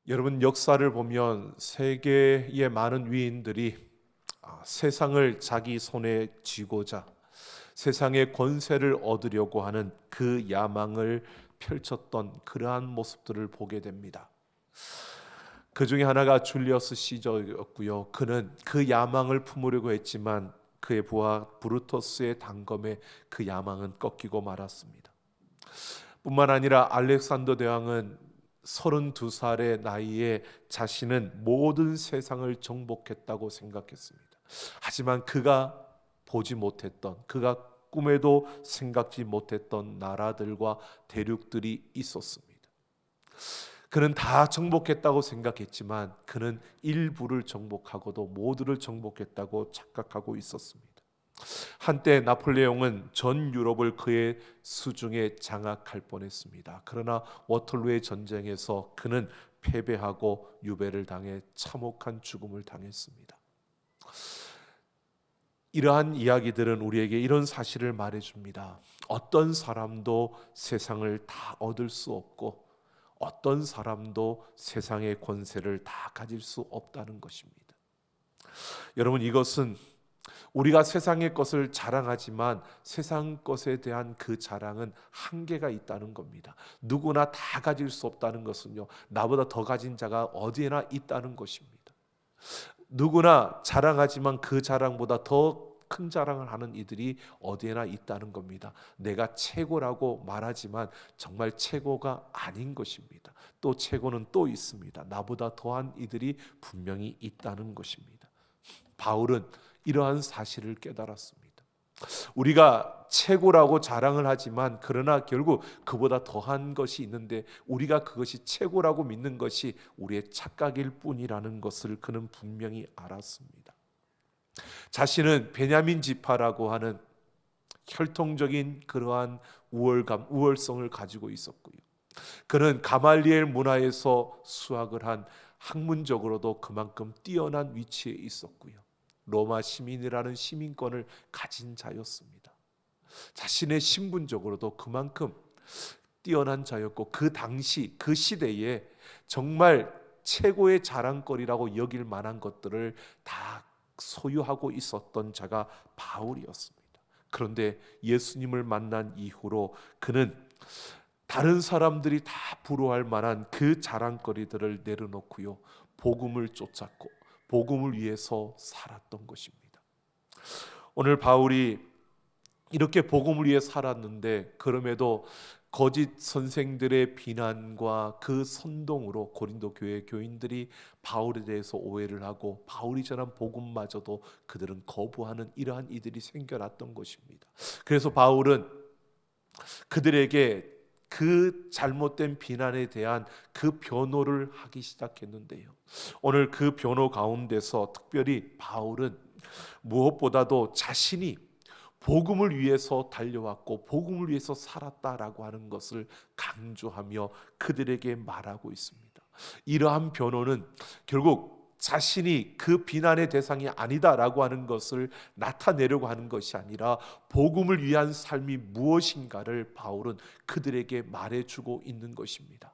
여러분, 역사를 보면 세계의 많은 위인들이 세상을 자기 손에 쥐고자 세상의 권세를 얻으려고 하는 그 야망을 펼쳤던 그러한 모습들을 보게 됩니다. 그 중에 하나가 줄리어스 시저였고요. 그는 그 야망을 품으려고 했지만 그의 부하 브루터스의 단검에 그 야망은 꺾이고 말았습니다. 뿐만 아니라 알렉산더 대왕은 32살의 나이에 자신은 모든 세상을 정복했다고 생각했습니다. 하지만 그가 보지 못했던, 그가 꿈에도 생각지 못했던 나라들과 대륙들이 있었습니다. 그는 다 정복했다고 생각했지만 그는 일부를 정복하고도 모두를 정복했다고 착각하고 있었습니다. 한때 나폴레옹은 전 유럽을 그의 수중에 장악할 뻔했습니다. 그러나 워털루의 전쟁에서 그는 패배하고 유배를 당해 참혹한 죽음을 당했습니다. 이러한 이야기들은 우리에게 이런 사실을 말해줍니다. 어떤 사람도 세상을 다 얻을 수 없고 어떤 사람도 세상의 권세를 다 가질 수 없다는 것입니다. 여러분, 이것은 우리가 세상의 것을 자랑하지만 세상 것에 대한 그 자랑은 한계가 있다는 겁니다. 누구나 다 가질 수 없다는 것은요, 나보다 더 가진 자가 어디에나 있다는 것입니다. 누구나 자랑하지만 그 자랑보다 더 큰 자랑을 하는 이들이 어디에나 있다는 겁니다. 내가 최고라고 말하지만 정말 최고가 아닌 것입니다. 또 최고는 또 있습니다. 나보다 더한 이들이 분명히 있다는 것입니다. 바울은 이러한 사실을 깨달았습니다. 우리가 최고라고 자랑을 하지만 그러나 결국 그보다 더한 것이 있는데 우리가 그것이 최고라고 믿는 것이 우리의 착각일 뿐이라는 것을 그는 분명히 알았습니다. 자신은 베냐민 지파라고 하는 혈통적인 그러한 우월성을 가지고 있었고요. 그는 가말리엘 문화에서 수학을 한 학문적으로도 그만큼 뛰어난 위치에 있었고요. 로마 시민이라는 시민권을 가진 자였습니다. 자신의 신분적으로도 그만큼 뛰어난 자였고 그 당시 그 시대에 정말 최고의 자랑거리라고 여길 만한 것들을 다 소유하고 있었던 자가 바울이었습니다. 그런데 예수님을 만난 이후로 그는 다른 사람들이 다 부러워할 만한 그 자랑거리들을 내려놓고요, 복음을 쫓았고 복음을 위해서 살았던 것입니다. 오늘 바울이 이렇게 복음을 위해 살았는데 그럼에도 거짓 선생들의 비난과 그 선동으로 고린도 교회 교인들이 바울에 대해서 오해를 하고 바울이 전한 복음마저도 그들은 거부하는 이러한 이들이 생겨났던 것입니다. 그래서 바울은 그들에게 그 잘못된 비난에 대한 그 변호를 하기 시작했는데요, 오늘 그 변호 가운데서 특별히 바울은 무엇보다도 자신이 복음을 위해서 달려왔고 복음을 위해서 살았다라고 하는 것을 강조하며 그들에게 말하고 있습니다. 이러한 변호는 결국 자신이 그 비난의 대상이 아니다라고 하는 것을 나타내려고 하는 것이 아니라 복음을 위한 삶이 무엇인가를 바울은 그들에게 말해주고 있는 것입니다.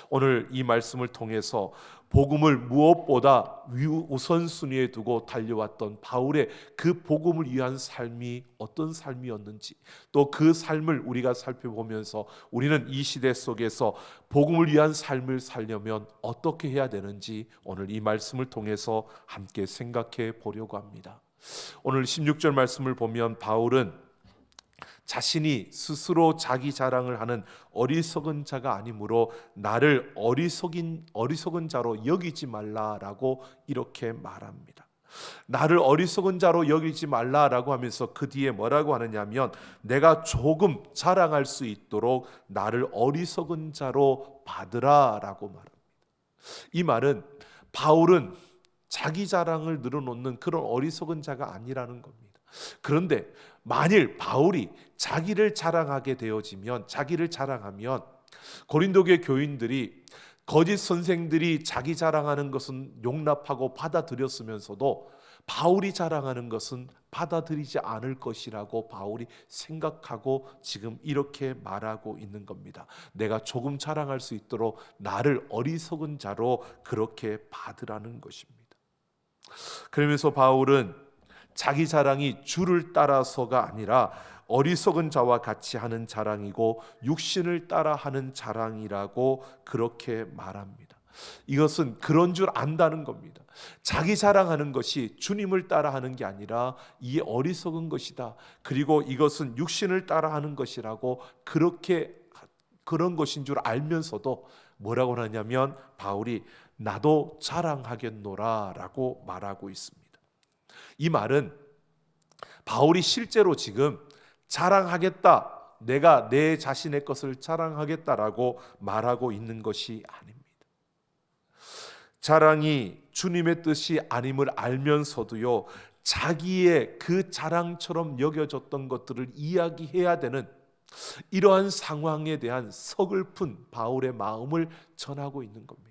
오늘 이 말씀을 통해서 복음을 무엇보다 우선순위에 두고 달려왔던 바울의 그 복음을 위한 삶이 어떤 삶이었는지, 또 그 삶을 우리가 살펴보면서 우리는 이 시대 속에서 복음을 위한 삶을 살려면 어떻게 해야 되는지 오늘 이 말씀을 통해서 함께 생각해 보려고 합니다. 오늘 16절 말씀을 보면 바울은 자신이 스스로 자기 자랑을 하는 어리석은 자가 아니므로 나를 어리석은 자로 여기지 말라라고 이렇게 말합니다. 나를 어리석은 자로 여기지 말라라고 하면서 그 뒤에 뭐라고 하느냐면 내가 조금 자랑할 수 있도록 나를 어리석은 자로 받으라라고 말합니다. 이 말은 바울은 자기 자랑을 늘어놓는 그런 어리석은 자가 아니라는 겁니다. 그런데 만일 바울이 자기를 자랑하면 고린도교의 교인들이 거짓 선생들이 자기 자랑하는 것은 용납하고 받아들였으면서도 바울이 자랑하는 것은 받아들이지 않을 것이라고 바울이 생각하고 지금 이렇게 말하고 있는 겁니다. 내가 조금 자랑할 수 있도록 나를 어리석은 자로 그렇게 받으라는 것입니다. 그러면서 바울은 자기 자랑이 주를 따라서가 아니라 어리석은 자와 같이 하는 자랑이고 육신을 따라 하는 자랑이라고 그렇게 말합니다. 이것은 그런 줄 안다는 겁니다. 자기 자랑하는 것이 주님을 따라하는 게 아니라 이 어리석은 것이다. 그리고 이것은 육신을 따라하는 것이라고 그런 것인 줄 알면서도 뭐라고 하냐면 바울이 나도 자랑하겠노라라고 말하고 있습니다. 이 말은 바울이 실제로 지금 자랑하겠다, 내가 내 자신의 것을 자랑하겠다라고 말하고 있는 것이 아닙니다. 자랑이 주님의 뜻이 아님을 알면서도요, 자기의 그 자랑처럼 여겨졌던 것들을 이야기해야 되는 이러한 상황에 대한 서글픈 바울의 마음을 전하고 있는 겁니다.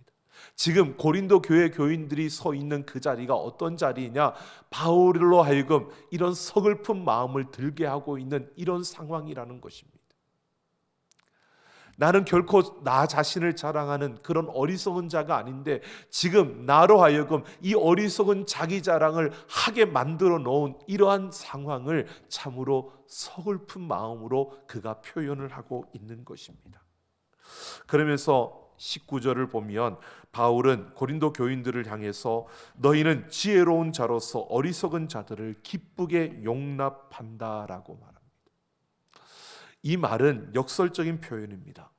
지금 고린도 교회 교인들이 서 있는 그 자리가 어떤 자리냐? 바울로 하여금 이런 서글픈 마음을 들게 하고 있는 이런 상황이라는 것입니다. 나는 결코 나 자신을 자랑하는 그런 어리석은 자가 아닌데 지금 나로 하여금 이 어리석은 자기 자랑을 하게 만들어 놓은 이러한 상황을 참으로 서글픈 마음으로 그가 표현을 하고 있는 것입니다. 그러면서 19절을 보면 바울은 고린도 교인들을 향해서 너희는 지혜로운 자로서 어리석은 자들을 기쁘게 용납한다라고 말합니다. 이 말은 역설적인 표현입니다.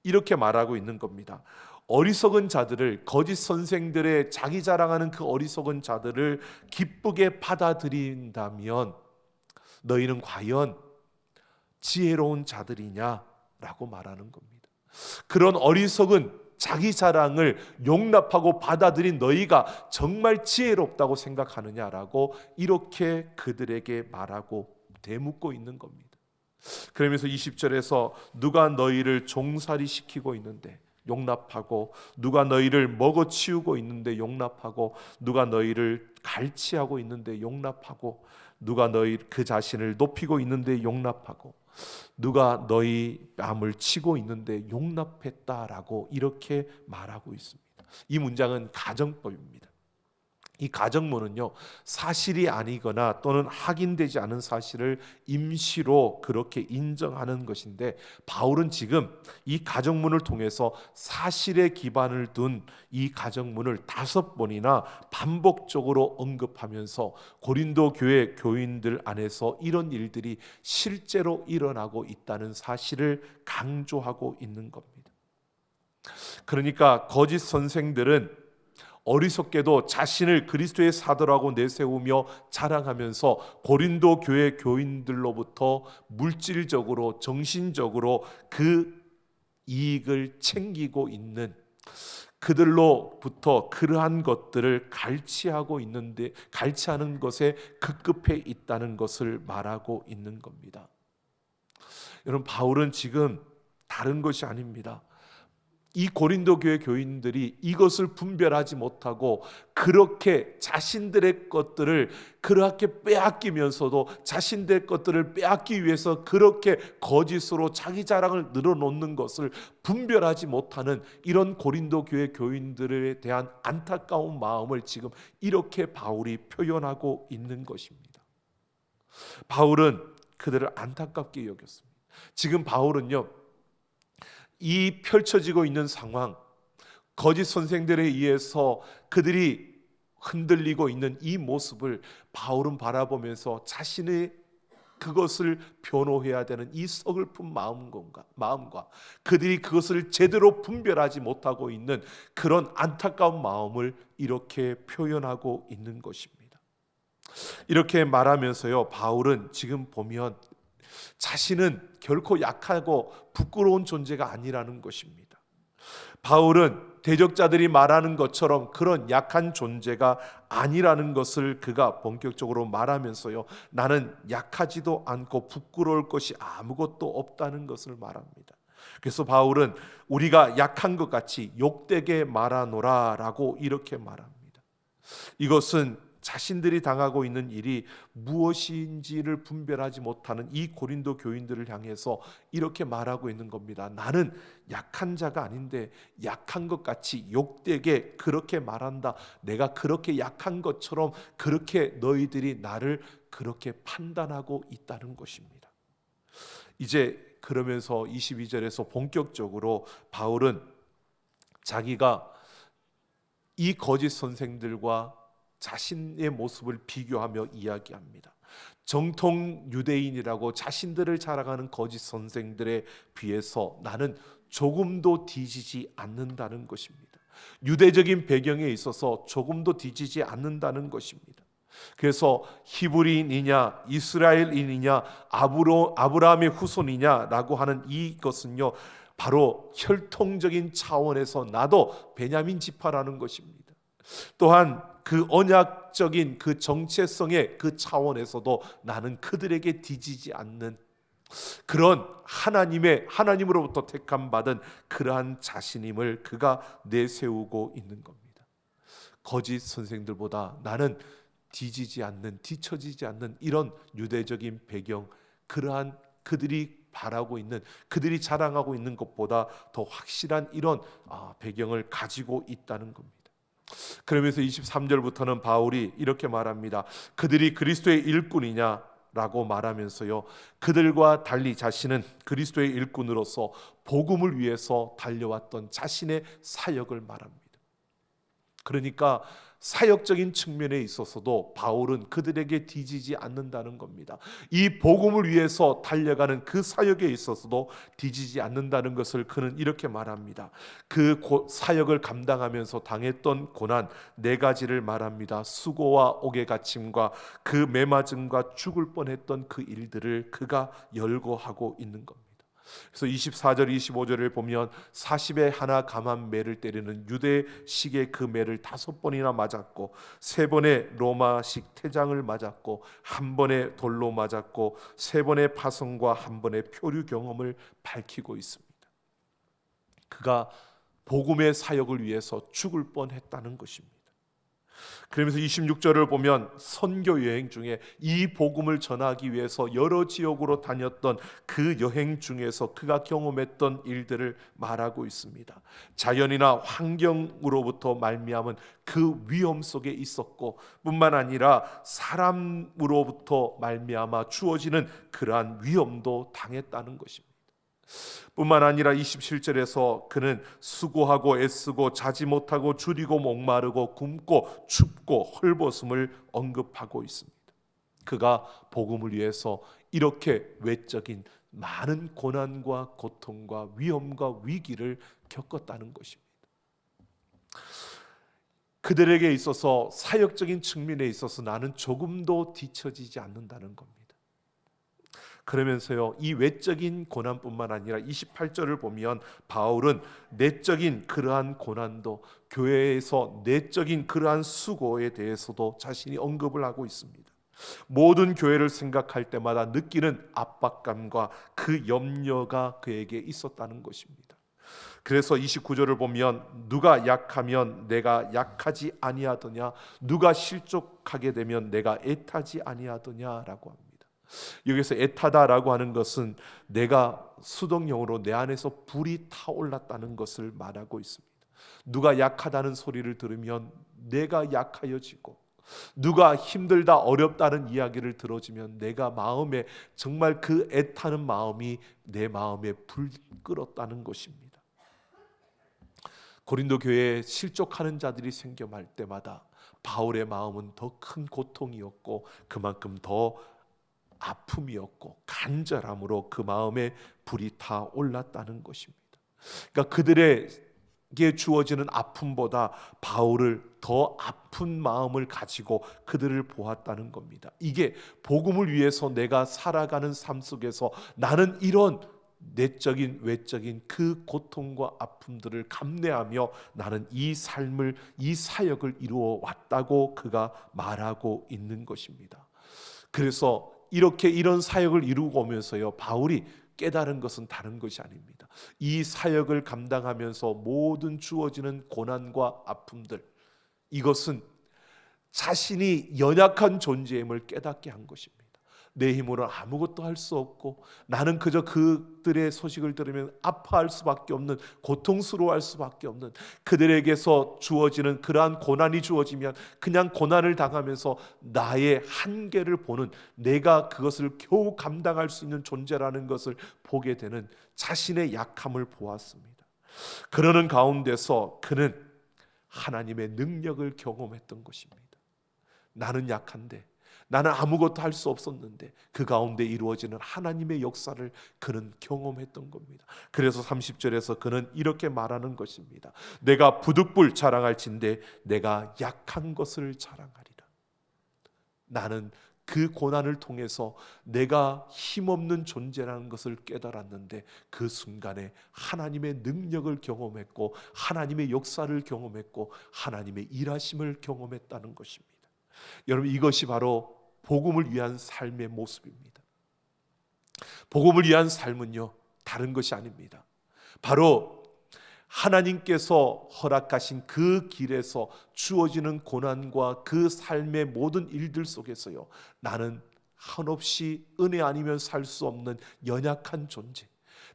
이렇게 말하고 있는 겁니다. 어리석은 자들을, 거짓 선생들의 자기 자랑하는 그 어리석은 자들을 기쁘게 받아들인다면 너희는 과연 지혜로운 자들이냐라고 말하는 겁니다. 그런 어리석은 자기 자랑을 용납하고 받아들인 너희가 정말 지혜롭다고 생각하느냐라고 이렇게 그들에게 말하고 대묻고 있는 겁니다. 그러면서 20절에서 누가 너희를 종살이 시키고 있는데 용납하고, 누가 너희를 먹어치우고 있는데 용납하고, 누가 너희를 갈취하고 있는데 용납하고, 누가 너희 그 자신을 높이고 있는데 용납하고, 누가 너희 뺨을 치고 있는데 용납했다라고 이렇게 말하고 있습니다. 이 문장은 가정법입니다. 이 가정문은요, 사실이 아니거나 또는 확인되지 않은 사실을 임시로 그렇게 인정하는 것인데 바울은 지금 이 가정문을 통해서 사실에 기반을 둔 이 가정문을 5번이나 반복적으로 언급하면서 고린도 교회 교인들 안에서 이런 일들이 실제로 일어나고 있다는 사실을 강조하고 있는 겁니다. 그러니까 거짓 선생들은 어리석게도 자신을 그리스도의 사도라고 내세우며 자랑하면서 고린도 교회 교인들로부터 물질적으로, 정신적으로 그 이익을 챙기고 있는, 그들로부터 그러한 것들을 갈취하는 것에 급급해 있다는 것을 말하고 있는 겁니다. 여러분, 바울은 지금 다른 것이 아닙니다. 이 고린도 교회 교인들이 이것을 분별하지 못하고 그렇게 자신들의 것들을 그렇게 빼앗기면서도 자신들의 것들을 빼앗기 위해서 그렇게 거짓으로 자기 자랑을 늘어놓는 것을 분별하지 못하는 이런 고린도 교회 교인들에 대한 안타까운 마음을 지금 이렇게 바울이 표현하고 있는 것입니다. 바울은 그들을 안타깝게 여겼습니다. 지금 바울은요, 이 펼쳐지고 있는 상황, 거짓 선생들에 의해서 그들이 흔들리고 있는 이 모습을 바울은 바라보면서 자신의 그것을 변호해야 되는 이 서글픈 마음과 그들이 그것을 제대로 분별하지 못하고 있는 그런 안타까운 마음을 이렇게 표현하고 있는 것입니다. 이렇게 말하면서요, 바울은 지금 보면 자신은 결코 약하고 부끄러운 존재가 아니라는 것입니다. 바울은 대적자들이 말하는 것처럼 그런 약한 존재가 아니라는 것을 그가 본격적으로 말하면서요, 나는 약하지도 않고 부끄러울 것이 아무것도 없다는 것을 말합니다. 그래서 바울은 우리가 약한 것 같이 욕되게 말하노라라고 이렇게 말합니다. 이것은 자신들이 당하고 있는 일이 무엇인지를 분별하지 못하는 이 고린도 교인들을 향해서 이렇게 말하고 있는 겁니다. 나는 약한 자가 아닌데 약한 것 같이 욕되게 그렇게 말한다. 내가 그렇게 약한 것처럼 그렇게 너희들이 나를 그렇게 판단하고 있다는 것입니다. 이제 그러면서 22절에서 본격적으로 바울은 자기가 이 거짓 선생들과 자신의 모습을 비교하며 이야기합니다. 정통 유대인이라고 자신들을 자랑하는 거짓 선생들에 비해서 나는 조금도 뒤지지 않는다는 것입니다. 유대적인 배경에 있어서 조금도 뒤지지 않는다는 것입니다. 그래서 히브리인이냐 이스라엘인이냐 아브라함의 후손이냐라고 하는 이것은요, 바로 혈통적인 차원에서 나도 베냐민 지파라는 것입니다. 또한 그 언약적인 그 정체성의 그 차원에서도 나는 그들에게 뒤지지 않는 그런 하나님으로부터 택함 받은 그러한 자신임을 그가 내세우고 있는 겁니다. 거짓 선생들보다 나는 뒤지지 않는, 뒤처지지 않는 이런 유대적인 배경, 그러한 그들이 바라고 있는, 그들이 자랑하고 있는 것보다 더 확실한 이런 배경을 가지고 있다는 겁니다. 그러면서 23절부터는 바울이 이렇게 말합니다. 그들이 그리스도의 일꾼이냐 라고 말하면서요, 그들과 달리 자신은 그리스도의 일꾼으로서 복음을 위해서 달려왔던 자신의 사역을 말합니다. 그러니까 사역적인 측면에 있어서도 바울은 그들에게 뒤지지 않는다는 겁니다. 이 복음을 위해서 달려가는 그 사역에 있어서도 뒤지지 않는다는 것을 그는 이렇게 말합니다. 그 사역을 감당하면서 당했던 고난 4가지를 말합니다. 수고와 옥에 갇힘과 그 매맞음과 죽을 뻔했던 그 일들을 그가 열거하고 있는 겁니다. 그래서 24절 25절을 보면 40에 하나 감한 매를 때리는 유대식의 그 매를 5번이나 맞았고 3번의 로마식 태장을 맞았고 1번의 돌로 맞았고 3번의 파성과 1번의 표류 경험을 밝히고 있습니다. 그가 복음의 사역을 위해서 죽을 뻔했다는 것입니다. 그러면서 26절을 보면 선교 여행 중에 이 복음을 전하기 위해서 여러 지역으로 다녔던 그 여행 중에서 그가 경험했던 일들을 말하고 있습니다. 자연이나 환경으로부터 말미암은 그 위험 속에 있었고, 뿐만 아니라 사람으로부터 말미암아 주어지는 그러한 위험도 당했다는 것입니다. 뿐만 아니라 27절에서 그는 수고하고 애쓰고 자지 못하고 줄이고 목마르고 굶고 춥고 헐벗음을 언급하고 있습니다. 그가 복음을 위해서 이렇게 외적인 많은 고난과 고통과 위험과 위기를 겪었다는 것입니다. 그들에게 있어서 사역적인 측면에 있어서 나는 조금도 뒤처지지 않는다는 겁니다. 그러면서요, 이 외적인 고난뿐만 아니라 28절을 보면 바울은 내적인 그러한 고난도, 교회에서 내적인 그러한 수고에 대해서도 자신이 언급을 하고 있습니다. 모든 교회를 생각할 때마다 느끼는 압박감과 그 염려가 그에게 있었다는 것입니다. 그래서 29절을 보면 누가 약하면 내가 약하지 아니하더냐, 누가 실족하게 되면 내가 애타지 아니하더냐라고 합니다. 여기서 애타다라고 하는 것은 내가 수동형으로 내 안에서 불이 타올랐다는 것을 말하고 있습니다. 누가 약하다는 소리를 들으면 내가 약하여지고, 누가 힘들다 어렵다는 이야기를 들어주면 내가 마음에 정말 그 애타는 마음이 내 마음에 불 끌었다는 것입니다. 고린도 교회에 실족하는 자들이 생겨날 때마다 바울의 마음은 더 큰 고통이었고 그만큼 더 아픔이었고 간절함으로 그 마음에 불이 타올랐다는 것입니다. 그러니까 그들에게 주어지는 아픔보다 바울을 더 아픈 마음을 가지고 그들을 보았다는 겁니다. 이게 복음을 위해서 내가 살아가는 삶 속에서 나는 이런 내적인 외적인 그 고통과 아픔들을 감내하며 나는 이 삶을, 이 사역을 이루어 왔다고 그가 말하고 있는 것입니다. 그래서 이렇게 이런 사역을 이루고 오면서요, 바울이 깨달은 것은 다른 것이 아닙니다. 이 사역을 감당하면서 모든 주어지는 고난과 아픔들, 이것은 자신이 연약한 존재임을 깨닫게 한 것입니다. 내 힘으로는 아무것도 할 수 없고 나는 그저 그들의 소식을 들으면 아파할 수밖에 없는, 고통스러워할 수밖에 없는, 그들에게서 주어지는 그러한 고난이 주어지면 그냥 고난을 당하면서 나의 한계를 보는, 내가 그것을 겨우 감당할 수 있는 존재라는 것을 보게 되는 자신의 약함을 보았습니다. 그러는 가운데서 그는 하나님의 능력을 경험했던 것입니다. 나는 약한데, 나는 아무것도 할 수 없었는데 그 가운데 이루어지는 하나님의 역사를 그는 경험했던 겁니다. 그래서 30절에서 그는 이렇게 말하는 것입니다. 내가 부득불 자랑할진대 내가 약한 것을 자랑하리라. 나는 그 고난을 통해서 내가 힘없는 존재라는 것을 깨달았는데 그 순간에 하나님의 능력을 경험했고 하나님의 역사를 경험했고 하나님의 일하심을 경험했다는 것입니다. 여러분, 이것이 바로 복음을 위한 삶의 모습입니다. 복음을 위한 삶은요, 다른 것이 아닙니다. 바로 하나님께서 허락하신 그 길에서 주어지는 고난과 그 삶의 모든 일들 속에서요, 나는 한없이 은혜 아니면 살 수 없는 연약한 존재,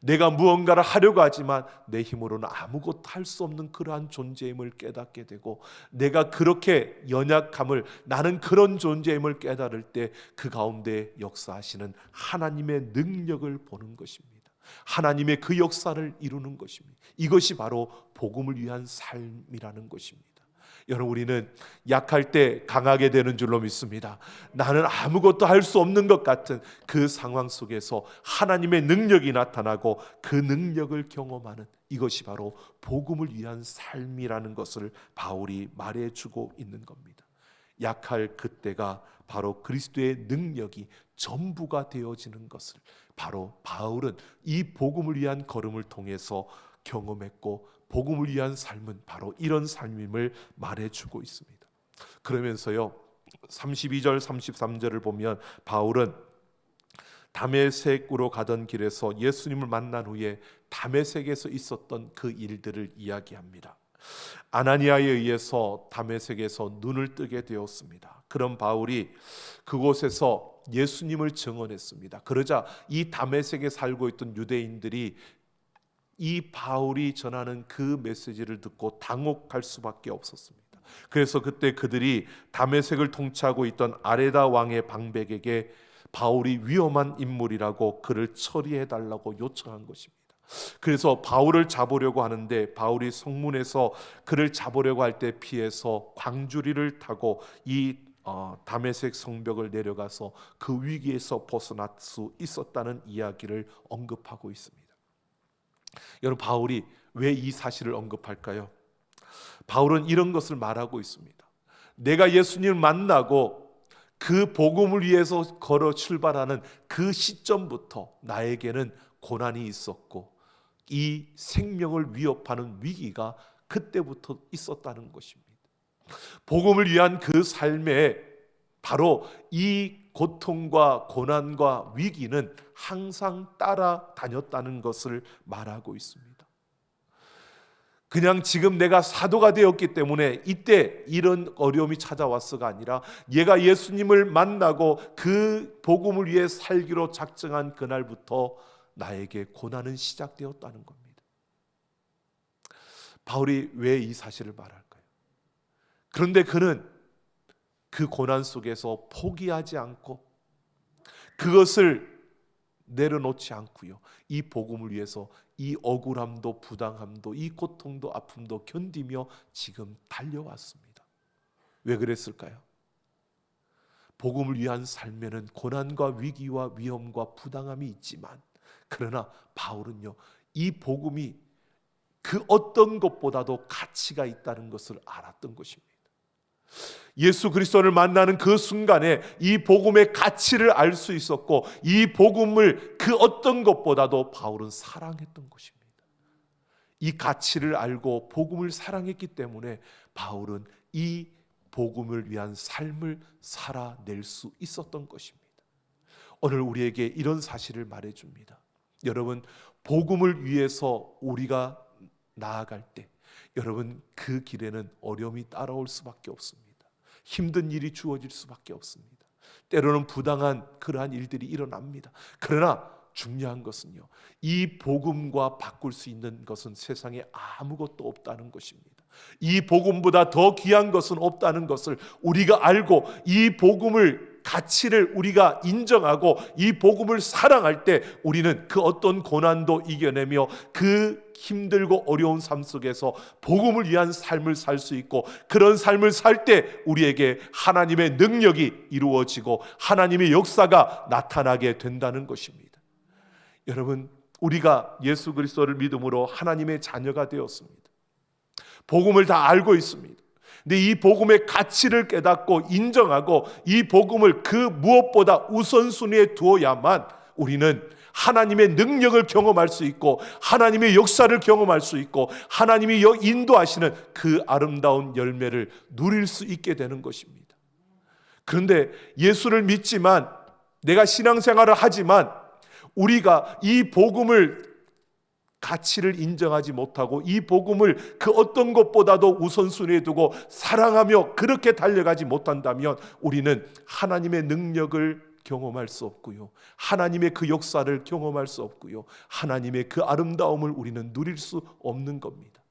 내가 무언가를 하려고 하지만 내 힘으로는 아무것도 할 수 없는 그러한 존재임을 깨닫게 되고, 내가 그렇게 연약함을, 나는 그런 존재임을 깨달을 때 그 가운데 역사하시는 하나님의 능력을 보는 것입니다. 하나님의 그 역사를 이루는 것입니다. 이것이 바로 복음을 위한 삶이라는 것입니다. 여러분, 우리는 약할 때 강하게 되는 줄로 믿습니다. 나는 아무것도 할 수 없는 것 같은 그 상황 속에서 하나님의 능력이 나타나고 그 능력을 경험하는, 이것이 바로 복음을 위한 삶이라는 것을 바울이 말해주고 있는 겁니다. 약할 그때가 바로 그리스도의 능력이 전부가 되어지는 것을 바로 바울은 이 복음을 위한 걸음을 통해서 경험했고, 복음을 위한 삶은 바로 이런 삶임을 말해주고 있습니다. 그러면서요, 32절 33절을 보면 바울은 다메섹으로 가던 길에서 예수님을 만난 후에 다메섹에서 있었던 그 일들을 이야기합니다. 아나니아에 의해서 다메섹에서 눈을 뜨게 되었습니다. 그런 바울이 그곳에서 예수님을 증언했습니다. 그러자 이 다메섹에 살고 있던 유대인들이 이 바울이 전하는 그 메시지를 듣고 당혹할 수밖에 없었습니다. 그래서 그때 그들이 다메섹을 통치하고 있던 아레다 왕의 방백에게 바울이 위험한 인물이라고 그를 처리해달라고 요청한 것입니다. 그래서 바울을 잡으려고 하는데 바울이 성문에서 그를 잡으려고 할 때 피해서 광주리를 타고 이 다메섹 성벽을 내려가서 그 위기에서 벗어날 수 있었다는 이야기를 언급하고 있습니다. 여러분, 바울이 왜 이 사실을 언급할까요? 바울은 이런 것을 말하고 있습니다. 내가 예수님을 만나고 그 복음을 위해서 걸어 출발하는 그 시점부터 나에게는 고난이 있었고 이 생명을 위협하는 위기가 그때부터 있었다는 것입니다. 복음을 위한 그 삶에 바로 이 고통과 고난과 위기는 항상 따라다녔다는 것을 말하고 있습니다. 그냥 지금 내가 사도가 되었기 때문에 이때 이런 어려움이 찾아왔어가 아니라 얘가 예수님을 만나고 그 복음을 위해 살기로 작정한 그날부터 나에게 고난은 시작되었다는 겁니다. 바울이 왜 이 사실을 말할까요? 그런데 그는 그 고난 속에서 포기하지 않고 그것을 내려놓지 않고요, 이 복음을 위해서 이 억울함도 부당함도 이 고통도 아픔도 견디며 지금 달려왔습니다. 왜 그랬을까요? 복음을 위한 삶에는 고난과 위기와 위험과 부당함이 있지만, 그러나 바울은요, 이 복음이 그 어떤 것보다도 가치가 있다는 것을 알았던 것입니다. 예수 그리스도를 만나는 그 순간에 이 복음의 가치를 알 수 있었고 이 복음을 그 어떤 것보다도 바울은 사랑했던 것입니다. 이 가치를 알고 복음을 사랑했기 때문에 바울은 이 복음을 위한 삶을 살아낼 수 있었던 것입니다. 오늘 우리에게 이런 사실을 말해줍니다. 여러분, 복음을 위해서 우리가 나아갈 때 여러분, 그 길에는 어려움이 따라올 수밖에 없습니다. 힘든 일이 주어질 수밖에 없습니다. 때로는 부당한 그러한 일들이 일어납니다. 그러나 중요한 것은요, 이 복음과 바꿀 수 있는 것은 세상에 아무것도 없다는 것입니다. 이 복음보다 더 귀한 것은 없다는 것을 우리가 알고, 이 복음을 가치를 우리가 인정하고 이 복음을 사랑할 때 우리는 그 어떤 고난도 이겨내며 그 힘들고 어려운 삶 속에서 복음을 위한 삶을 살 수 있고, 그런 삶을 살 때 우리에게 하나님의 능력이 이루어지고 하나님의 역사가 나타나게 된다는 것입니다. 여러분, 우리가 예수 그리스도를 믿음으로 하나님의 자녀가 되었습니다. 복음을 다 알고 있습니다. 근데 이 복음의 가치를 깨닫고 인정하고 이 복음을 그 무엇보다 우선순위에 두어야만 우리는 하나님의 능력을 경험할 수 있고 하나님의 역사를 경험할 수 있고 하나님이 인도하시는 그 아름다운 열매를 누릴 수 있게 되는 것입니다. 그런데 예수를 믿지만, 내가 신앙생활을 하지만 우리가 이 복음을 가치를 인정하지 못하고 이 복음을 그 어떤 것보다도 우선순위에 두고 사랑하며 그렇게 달려가지 못한다면 우리는 하나님의 능력을 경험할 수 없고요, 하나님의 그 역사를 경험할 수 없고요, 하나님의 그 아름다움을 우리는 누릴 수 없는 겁니다.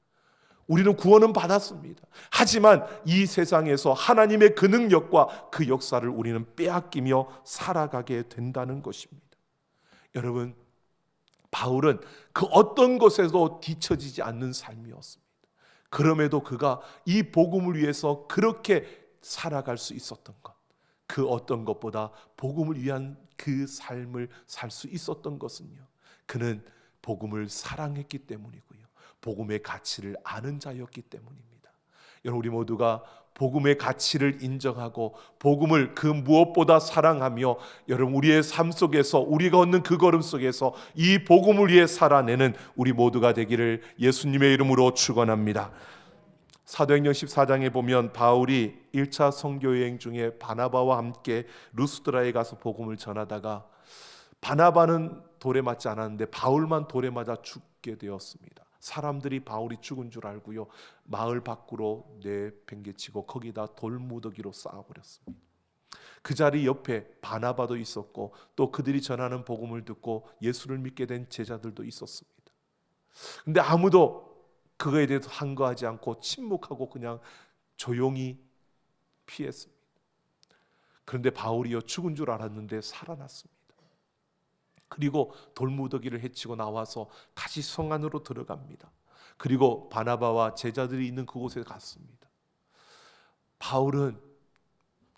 우리는 구원은 받았습니다. 하지만 이 세상에서 하나님의 그 능력과 그 역사를 우리는 빼앗기며 살아가게 된다는 것입니다. 여러분, 바울은 그 어떤 것에도 뒤처지지 않는 삶이었습니다. 그럼에도 그가 이 복음을 위해서 그렇게 살아갈 수 있었던 것, 그 어떤 것보다 복음을 위한 그 삶을 살 수 있었던 것은요, 그는 복음을 사랑했기 때문이고요, 복음의 가치를 아는 자였기 때문입니다. 여러분, 우리 모두가 복음의 가치를 인정하고 복음을 그 무엇보다 사랑하며, 여러분, 우리의 삶 속에서 우리가 얻는 그 걸음 속에서 이 복음을 위해 살아내는 우리 모두가 되기를 예수님의 이름으로 축원합니다. 사도행전 14장에 보면 바울이 1차 선교여행 중에 바나바와 함께 루스드라에 가서 복음을 전하다가 바나바는 돌에 맞지 않았는데 바울만 돌에 맞아 죽게 되었습니다. 사람들이 바울이 죽은 줄 알고요, 마을 밖으로 내팽개치고 거기다 돌무더기로 쌓아버렸습니다. 그 자리 옆에 바나바도 있었고 또 그들이 전하는 복음을 듣고 예수를 믿게 된 제자들도 있었습니다. 근데 아무도 그거에 대해서 항거하지 않고 침묵하고 그냥 조용히 피했습니다. 그런데 바울이요, 죽은 줄 알았는데 살아났습니다. 그리고 돌무더기를 헤치고 나와서 다시 성 안으로 들어갑니다. 그리고 바나바와 제자들이 있는 그곳에 갔습니다. 바울은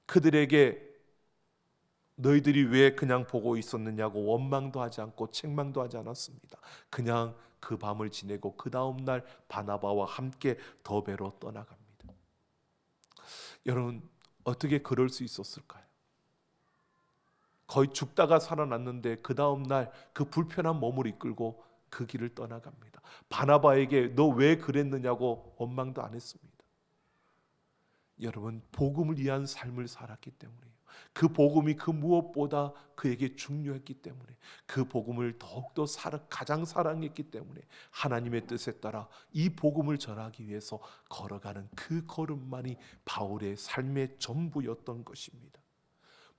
그들에게 너희들이 왜 그냥 보고 있었느냐고 원망도 하지 않고 책망도 하지 않았습니다. 그냥 그 밤을 지내고 그 다음 날 바나바와 함께 더베로 떠나갑니다. 여러분, 어떻게 그럴 수 있었을까요? 거의 죽다가 살아났는데 그 다음 날 그 불편한 몸을 이끌고 그 길을 떠나갑니다. 바나바에게 너 왜 그랬느냐고 원망도 안 했습니다. 여러분, 복음을 위한 삶을 살았기 때문이에요. 그 복음이 그 무엇보다 그에게 중요했기 때문에, 그 복음을 더욱더 가장 사랑했기 때문에 하나님의 뜻에 따라 이 복음을 전하기 위해서 걸어가는 그 걸음만이 바울의 삶의 전부였던 것입니다.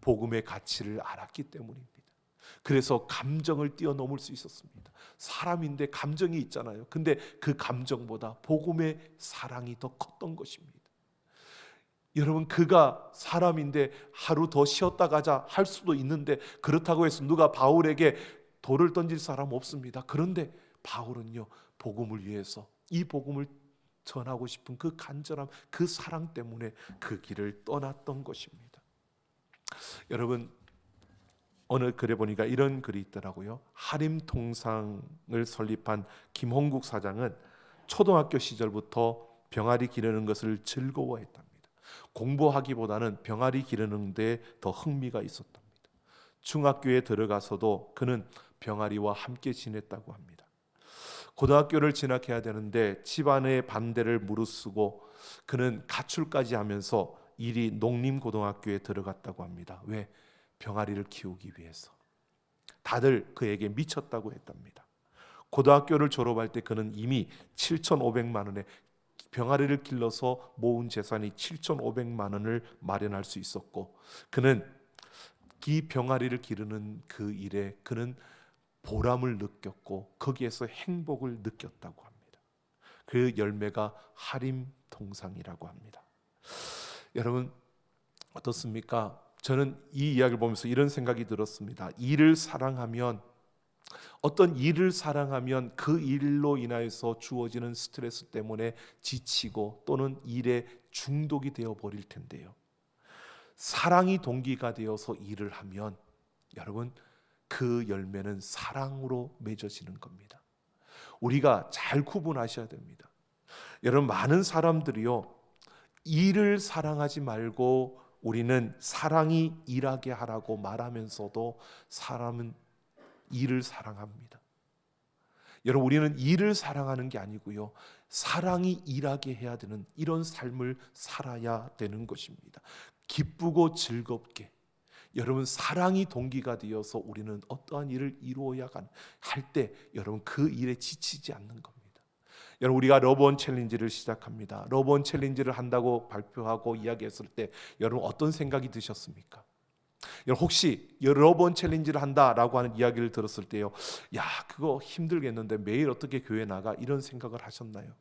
복음의 가치를 알았기 때문입니다. 그래서 감정을 뛰어넘을 수 있었습니다. 사람인데 감정이 있잖아요. 근데 그 감정보다 복음의 사랑이 더 컸던 것입니다. 여러분, 그가 사람인데 하루 더 쉬었다 가자 할 수도 있는데, 그렇다고 해서 누가 바울에게 돌을 던질 사람 없습니다. 그런데 바울은요, 복음을 위해서, 이 복음을 전하고 싶은 그 간절함, 그 사랑 때문에 그 길을 떠났던 것입니다. 여러분, 어느 글에 보니까 이런 글이 있더라고요. 하림통상을 설립한 김홍국 사장은 초등학교 시절부터 병아리 기르는 것을 즐거워했답니다. 공부하기보다는 병아리 기르는 데 더 흥미가 있었답니다. 중학교에 들어가서도 그는 병아리와 함께 지냈다고 합니다. 고등학교를 진학해야 되는데 집안의 반대를 무릅쓰고 그는 가출까지 하면서 이리 농림고등학교에 들어갔다고 합니다. 왜? 병아리를 키우기 위해서. 다들 그에게 미쳤다고 했답니다. 고등학교를 졸업할 때 그는 이미 7,500만 원의 병아리를 길러서 모은 재산이 7,500만 원을 마련할 수 있었고, 그는 이 병아리를 기르는 그 일에 그는 보람을 느꼈고 거기에서 행복을 느꼈다고 합니다. 그 열매가 하림 동상이라고 합니다. 여러분 어떻습니까? 저는 이 이야기를 보면서 이런 생각이 들었습니다. 어떤 일을 사랑하면 그 일로 인하여서 주어지는 스트레스 때문에 지치고 또는 일에 중독이 되어 버릴 텐데요, 사랑이 동기가 되어서 일을 하면 여러분 그 열매는 사랑으로 맺어지는 겁니다. 우리가 잘 구분하셔야 됩니다. 여러분 많은 사람들이요, 일을 사랑하지 말고 우리는 사랑이 일하게 하라고 말하면서도 사람은 일을 사랑합니다. 여러분 우리는 일을 사랑하는 게 아니고요, 사랑이 일하게 해야 되는 이런 삶을 살아야 되는 것입니다. 기쁘고 즐겁게, 여러분 사랑이 동기가 되어서 우리는 어떠한 일을 이루어야 할 때 여러분 그 일에 지치지 않는 겁니다. 여러분 우리가 러브온 챌린지를 시작합니다. 러브온 챌린지를 한다고 발표하고 이야기했을 때 여러분 어떤 생각이 드셨습니까? 여러분 혹시 러브온 챌린지를 한다라고 하는 이야기를 들었을 때요, 야 그거 힘들겠는데 매일 어떻게 교회 나가, 이런 생각을 하셨나요?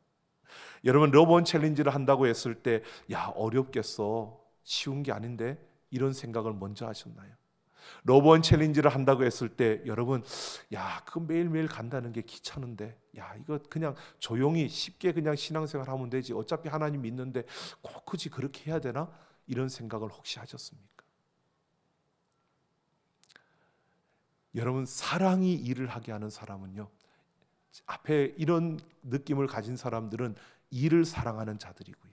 여러분 러브온 챌린지를 한다고 했을 때 야 어렵겠어, 쉬운 게 아닌데, 이런 생각을 먼저 하셨나요? 러브온 챌린지를 한다고 했을 때 여러분 야 그거 매일매일 간다는 게 귀찮은데, 야 이거 그냥 조용히 쉽게 그냥 신앙생활 하면 되지, 어차피 하나님 믿는데 꼭 굳이 그렇게 해야 되나, 이런 생각을 혹시 하셨습니까? 여러분 사랑이 일을 하게 하는 사람은요, 앞에 이런 느낌을 가진 사람들은 일을 사랑하는 자들이고요,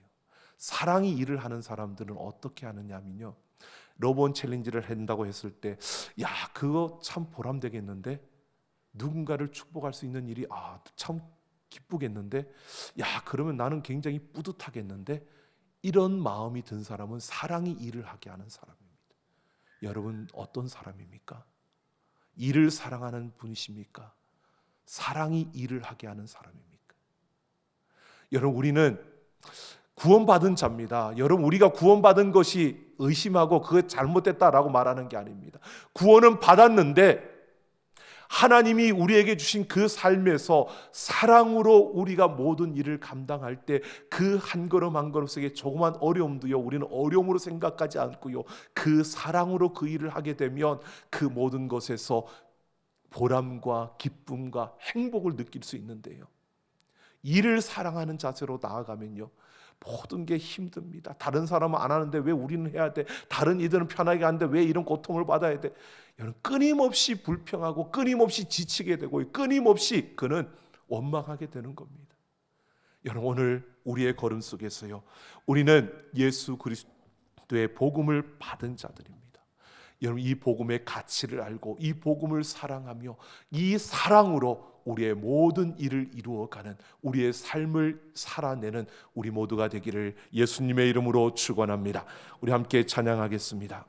사랑이 일을 하는 사람들은 어떻게 하느냐면요, 러브온 챌린지를 한다고 했을 때 야 그거 참 보람되겠는데, 누군가를 축복할 수 있는 일이 참 기쁘겠는데, 야 그러면 나는 굉장히 뿌듯하겠는데, 이런 마음이 든 사람은 사랑이 일을 하게 하는 사람입니다. 여러분 어떤 사람입니까? 일을 사랑하는 분이십니까? 사랑이 일을 하게 하는 사람입니까? 여러분 우리는 구원받은 자입니다. 여러분 우리가 구원받은 것이 의심하고 그게 잘못됐다라고 말하는 게 아닙니다. 구원은 받았는데 하나님이 우리에게 주신 그 삶에서 사랑으로 우리가 모든 일을 감당할 때 그 한 걸음 한 걸음 속에 조그만 어려움도요, 우리는 어려움으로 생각하지 않고요, 그 사랑으로 그 일을 하게 되면 그 모든 것에서 보람과 기쁨과 행복을 느낄 수 있는데요, 일을 사랑하는 자세로 나아가면요 모든 게 힘듭니다. 다른 사람은 안 하는데 왜 우리는 해야 돼? 다른 이들은 편하게 하는데 왜 이런 고통을 받아야 돼? 여러분 끊임없이 불평하고 끊임없이 지치게 되고 끊임없이 그는 원망하게 되는 겁니다. 여러분 오늘 우리의 걸음 속에서요, 우리는 예수 그리스도의 복음을 받은 자들입니다. 여러분 이 복음의 가치를 알고 이 복음을 사랑하며 이 사랑으로 우리의 모든 일을 이루어가는, 우리의 삶을 살아내는 우리 모두가 되기를 예수님의 이름으로 축원합니다. 우리 함께 찬양하겠습니다.